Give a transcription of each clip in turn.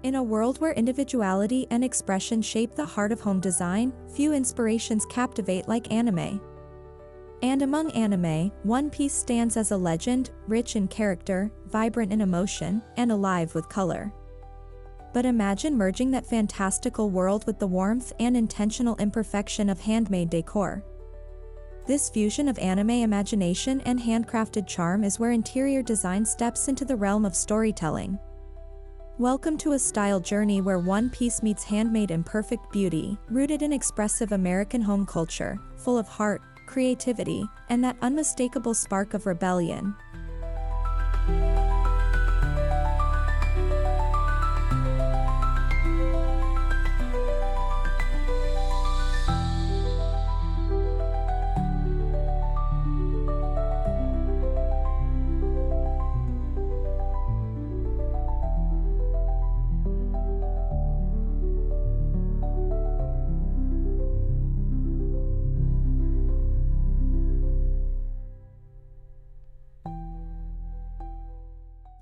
In a world where individuality and expression shape the heart of home design, few inspirations captivate like anime. And among anime, One Piece stands as a legend, rich in character, vibrant in emotion, and alive with color. But imagine merging that fantastical world with the warmth and intentional imperfection of handmade decor. This fusion of anime imagination and handcrafted charm is where interior design steps into the realm of storytelling. Welcome to a style journey where One Piece meets handmade imperfect beauty, rooted in expressive American home culture, full of heart, creativity, and that unmistakable spark of rebellion.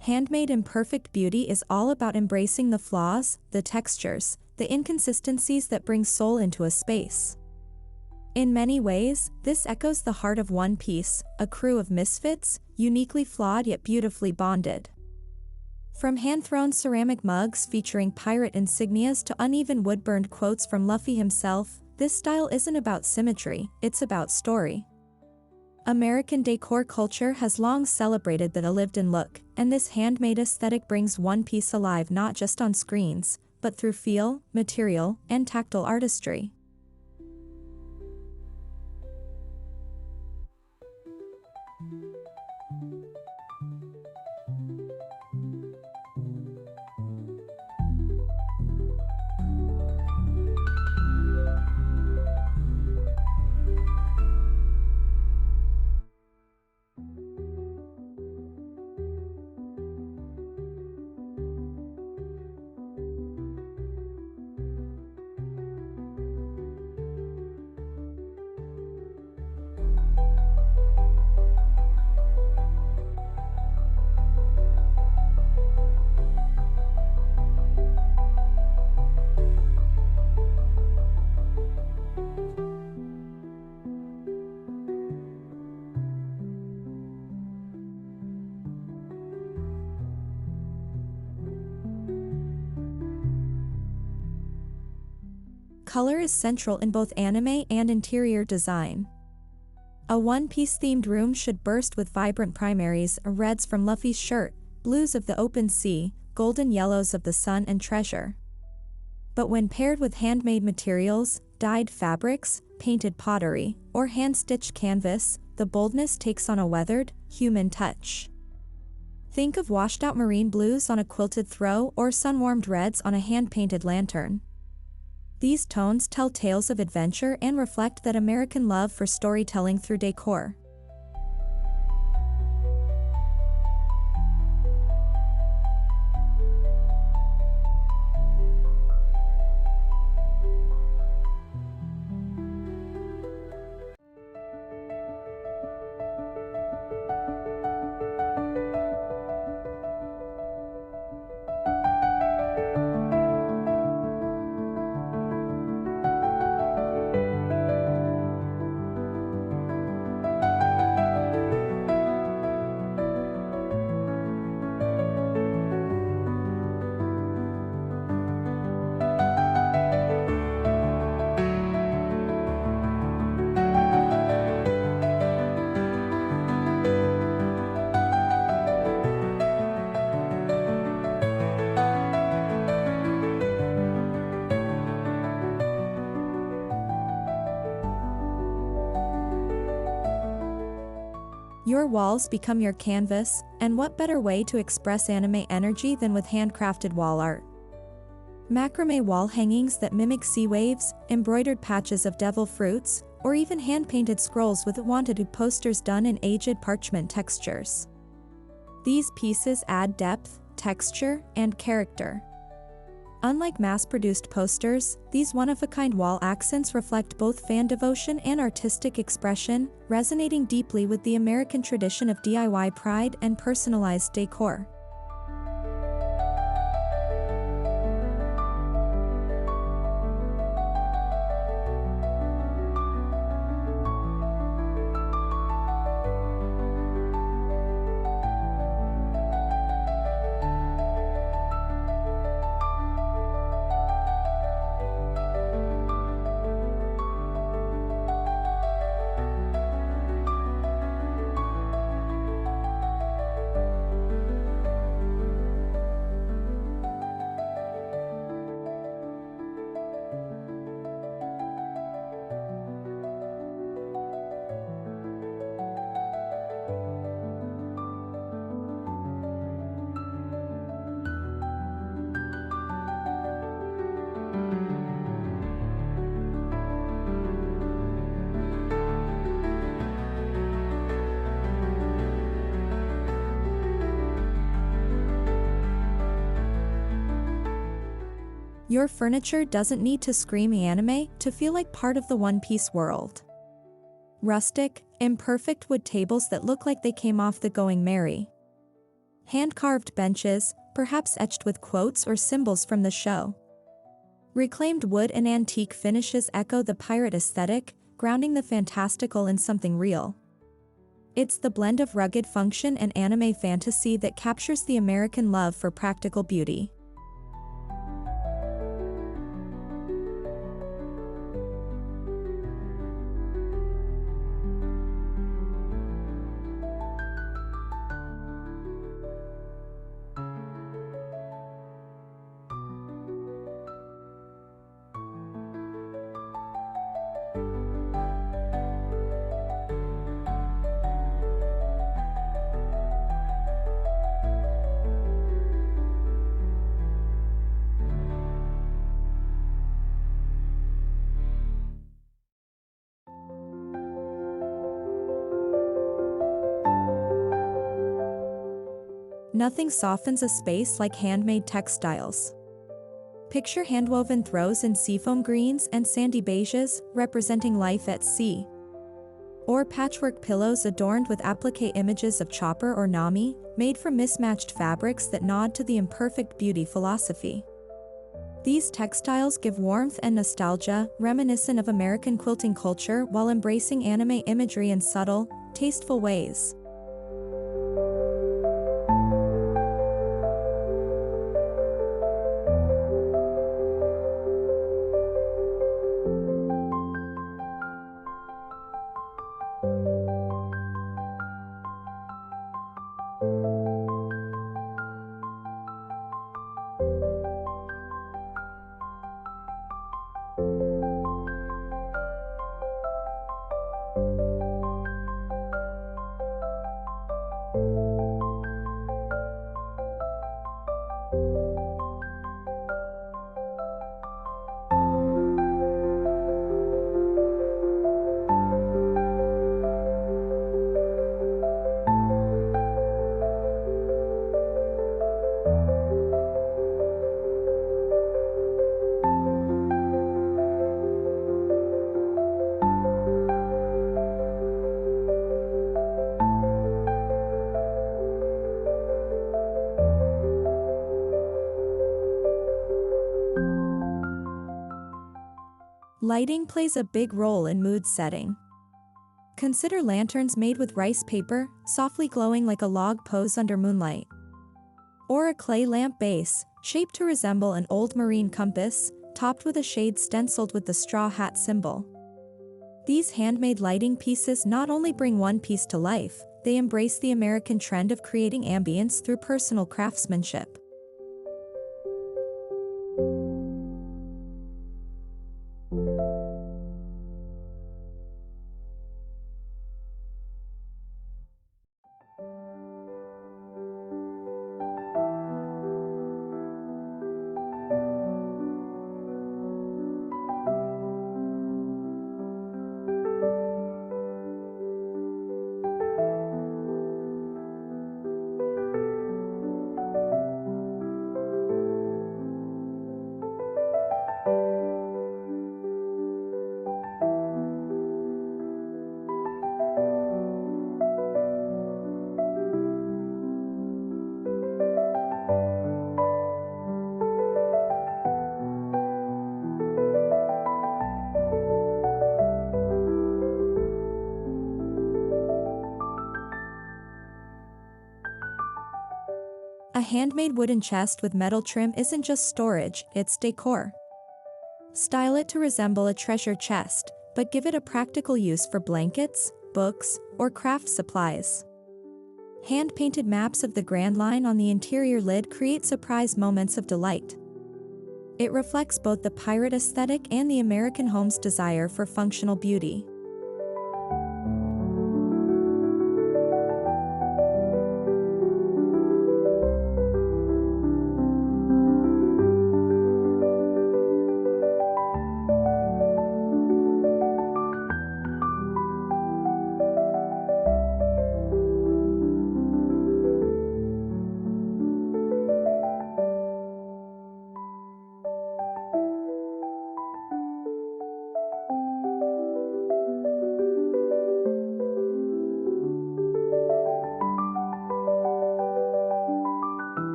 Handmade imperfect beauty is all about embracing the flaws, the textures, the inconsistencies that bring soul into a space. In many ways, this echoes the heart of One Piece, a crew of misfits, uniquely flawed yet beautifully bonded. From hand-thrown ceramic mugs featuring pirate insignias to uneven wood-burned quotes from Luffy himself, this style isn't about symmetry, it's about story. American decor culture has long celebrated the lived-in look, and this handmade aesthetic brings One Piece alive not just on screens, but through feel, material, and tactile artistry. Color is central in both anime and interior design. A One Piece themed room should burst with vibrant primaries, reds from Luffy's shirt, blues of the open sea, golden yellows of the sun and treasure. But when paired with handmade materials, dyed fabrics, painted pottery, or hand-stitched canvas, the boldness takes on a weathered, human touch. Think of washed-out marine blues on a quilted throw or sun-warmed reds on a hand-painted lantern. These tones tell tales of adventure and reflect that American love for storytelling through decor. Your walls become your canvas, and what better way to express anime energy than with handcrafted wall art? Macramé wall hangings that mimic sea waves, embroidered patches of devil fruits, or even hand-painted scrolls with wanted posters done in aged parchment textures. These pieces add depth, texture, and character. Unlike mass-produced posters, these one-of-a-kind wall accents reflect both fan devotion and artistic expression, resonating deeply with the American tradition of DIY pride and personalized decor. Your furniture doesn't need to scream anime to feel like part of the One Piece world. Rustic, imperfect wood tables that look like they came off the Going Merry. Hand-carved benches, perhaps etched with quotes or symbols from the show. Reclaimed wood and antique finishes echo the pirate aesthetic, grounding the fantastical in something real. It's the blend of rugged function and anime fantasy that captures the American love for practical beauty. Nothing softens a space like handmade textiles. Picture handwoven throws in seafoam greens and sandy beiges, representing life at sea. Or patchwork pillows adorned with applique images of chopper or nami, made from mismatched fabrics that nod to the imperfect beauty philosophy. These textiles give warmth and nostalgia, reminiscent of American quilting culture while embracing anime imagery in subtle, tasteful ways. Lighting plays a big role in mood setting. Consider lanterns made with rice paper, softly glowing like a log pose under moonlight. Or a clay lamp base, shaped to resemble an old marine compass, topped with a shade stenciled with the straw hat symbol. These handmade lighting pieces not only bring One Piece to life, they embrace the American trend of creating ambience through personal craftsmanship. A handmade wooden chest with metal trim isn't just storage, it's decor. Style it to resemble a treasure chest, but give it a practical use for blankets, books, or craft supplies. Hand-painted maps of the Grand Line on the interior lid create surprise moments of delight. It reflects both the pirate aesthetic and the American home's desire for functional beauty.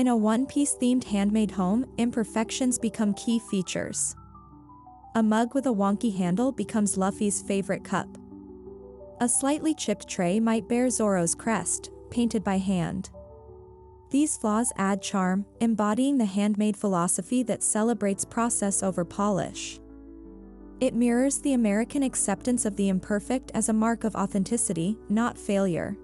In a one-piece themed handmade home, imperfections become key features. A mug with a wonky handle becomes Luffy's favorite cup. A slightly chipped tray might bear Zoro's crest, painted by hand. These flaws add charm, embodying the handmade philosophy that celebrates process over polish. It mirrors the American acceptance of the imperfect as a mark of authenticity, not failure.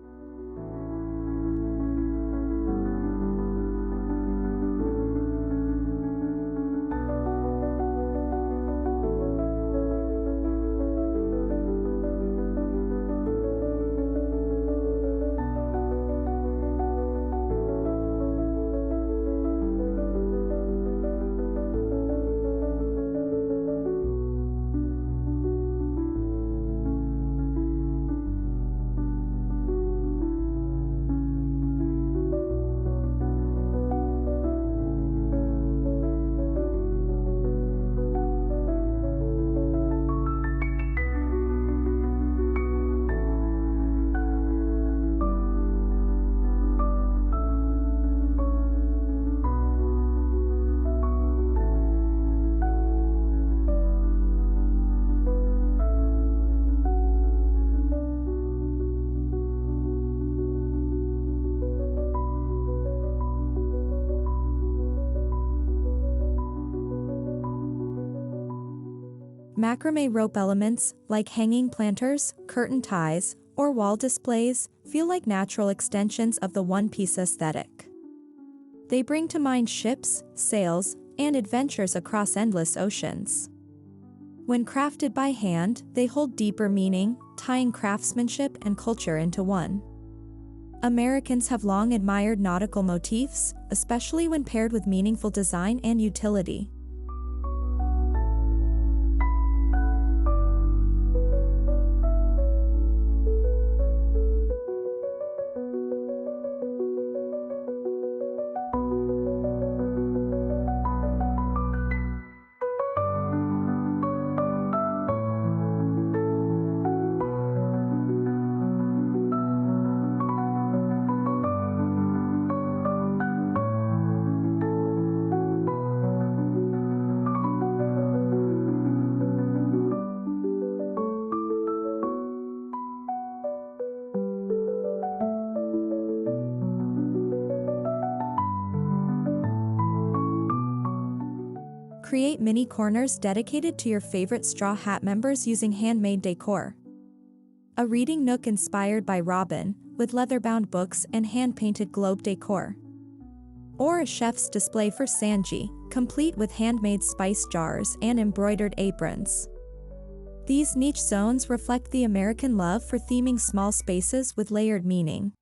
Macramé rope elements, like hanging planters, curtain ties, or wall displays, feel like natural extensions of the one-piece aesthetic. They bring to mind ships, sails, and adventures across endless oceans. When crafted by hand, they hold deeper meaning, tying craftsmanship and culture into one. Americans have long admired nautical motifs, especially when paired with meaningful design and utility. Create mini corners dedicated to your favorite Straw Hat members using handmade decor. A reading nook inspired by Robin, with leather-bound books and hand-painted globe decor. Or a chef's display for Sanji, complete with handmade spice jars and embroidered aprons. These niche zones reflect the American love for theming small spaces with layered meaning.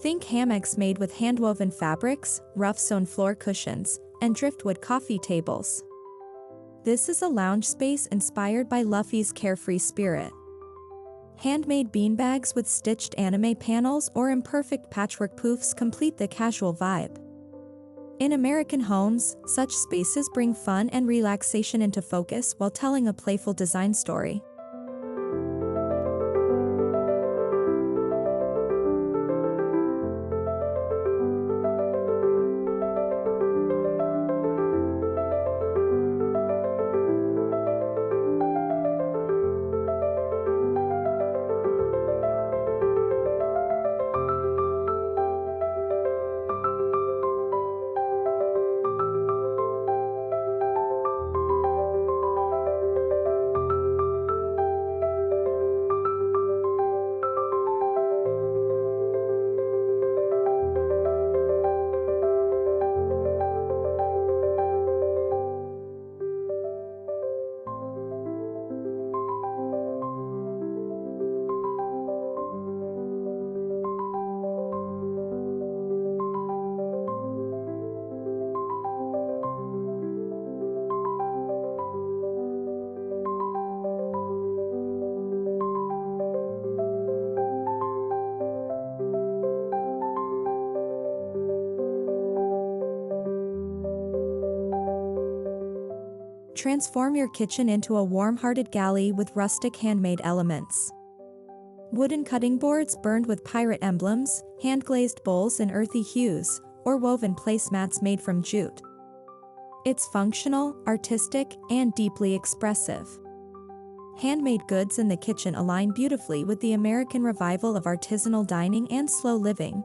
Think hammocks made with hand-woven fabrics, rough-sewn floor cushions, and driftwood coffee tables. This is a lounge space inspired by Luffy's carefree spirit. Handmade beanbags with stitched anime panels or imperfect patchwork poofs complete the casual vibe. In American homes, such spaces bring fun and relaxation into focus while telling a playful design story. Transform your kitchen into a warm-hearted galley with rustic handmade elements. Wooden cutting boards burned with pirate emblems, hand-glazed bowls in earthy hues, or woven placemats made from jute. It's functional, artistic, and deeply expressive. Handmade goods in the kitchen align beautifully with the American revival of artisanal dining and slow living.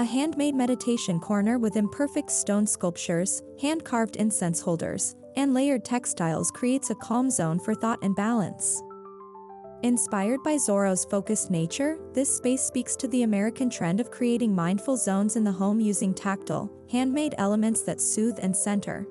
A handmade meditation corner with imperfect stone sculptures, hand-carved incense holders, and layered textiles creates a calm zone for thought and balance. Inspired by Zoro's focused nature, this space speaks to the American trend of creating mindful zones in the home using tactile, handmade elements that soothe and center.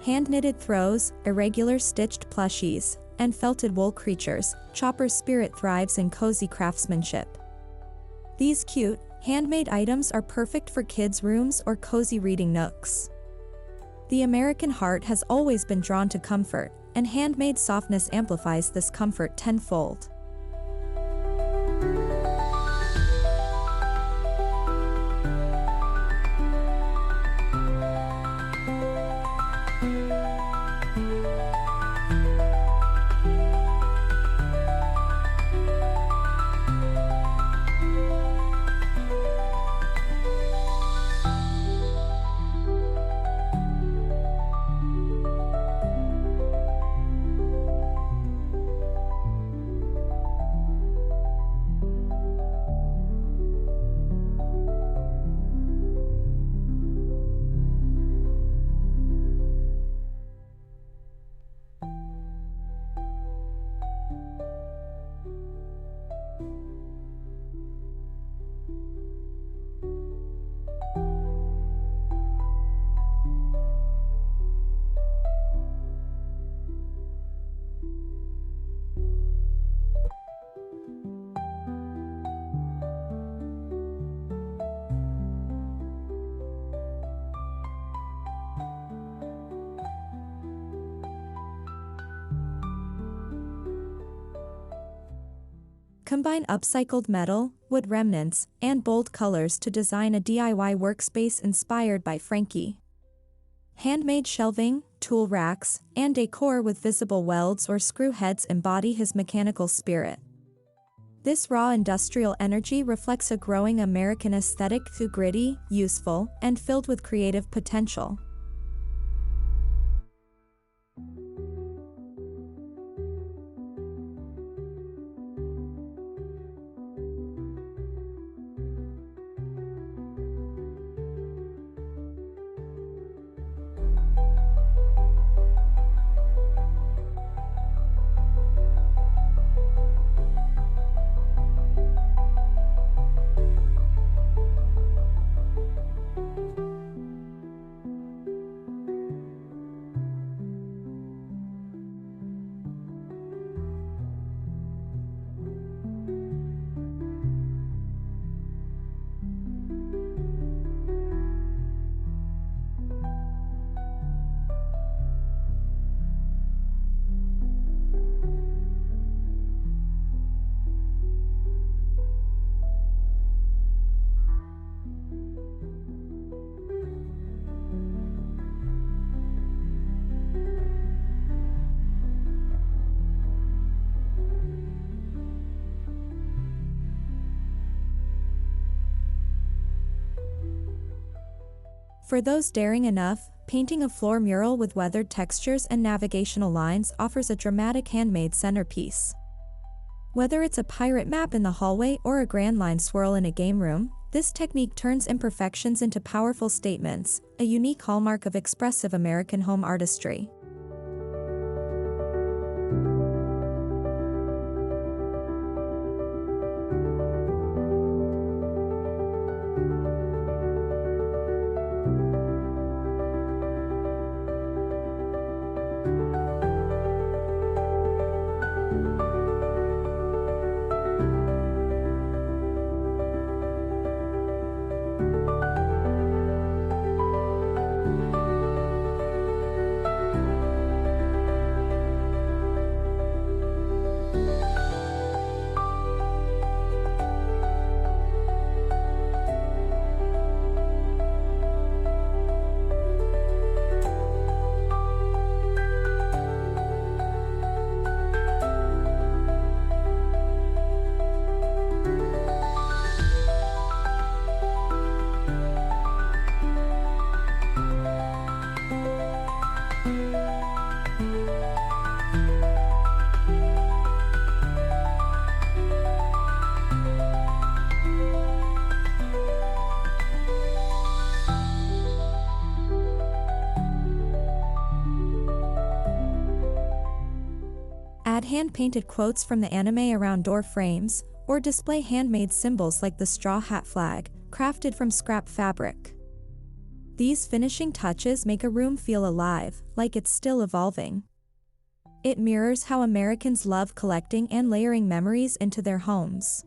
Hand-knitted throws, irregular stitched plushies, and felted wool creatures, Chopper's spirit thrives in cozy craftsmanship. These cute, handmade items are perfect for kids' rooms or cozy reading nooks. The American heart has always been drawn to comfort, and handmade softness amplifies this comfort tenfold. Combine upcycled metal, wood remnants, and bold colors to design a DIY workspace inspired by Frankie. Handmade shelving, tool racks, and decor with visible welds or screw heads embody his mechanical spirit. This raw industrial energy reflects a growing American aesthetic through gritty, useful, and filled with creative potential. For those daring enough, painting a floor mural with weathered textures and navigational lines offers a dramatic handmade centerpiece. Whether it's a pirate map in the hallway or a grand line swirl in a game room, this technique turns imperfections into powerful statements, a unique hallmark of expressive American home artistry. Add hand-painted quotes from the anime around door frames, or display handmade symbols like the straw hat flag, crafted from scrap fabric. These finishing touches make a room feel alive, like it's still evolving. It mirrors how Americans love collecting and layering memories into their homes.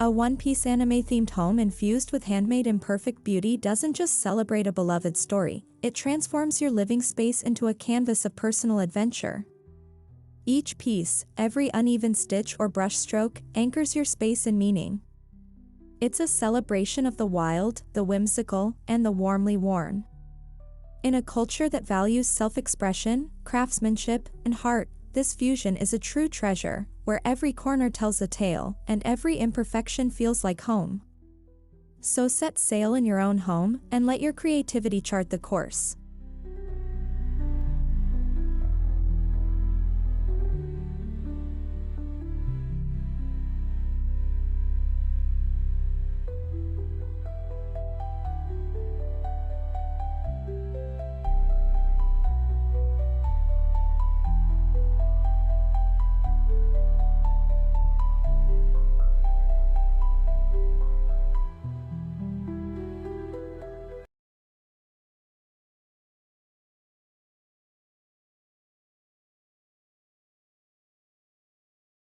A one-piece anime-themed home infused with handmade imperfect beauty doesn't just celebrate a beloved story, it transforms your living space into a canvas of personal adventure. Each piece, every uneven stitch or brushstroke, anchors your space in meaning. It's a celebration of the wild, the whimsical, and the warmly worn. In a culture that values self-expression, craftsmanship, and heart, this fusion is a true treasure, where every corner tells a tale, and every imperfection feels like home. So set sail in your own home, and let your creativity chart the course.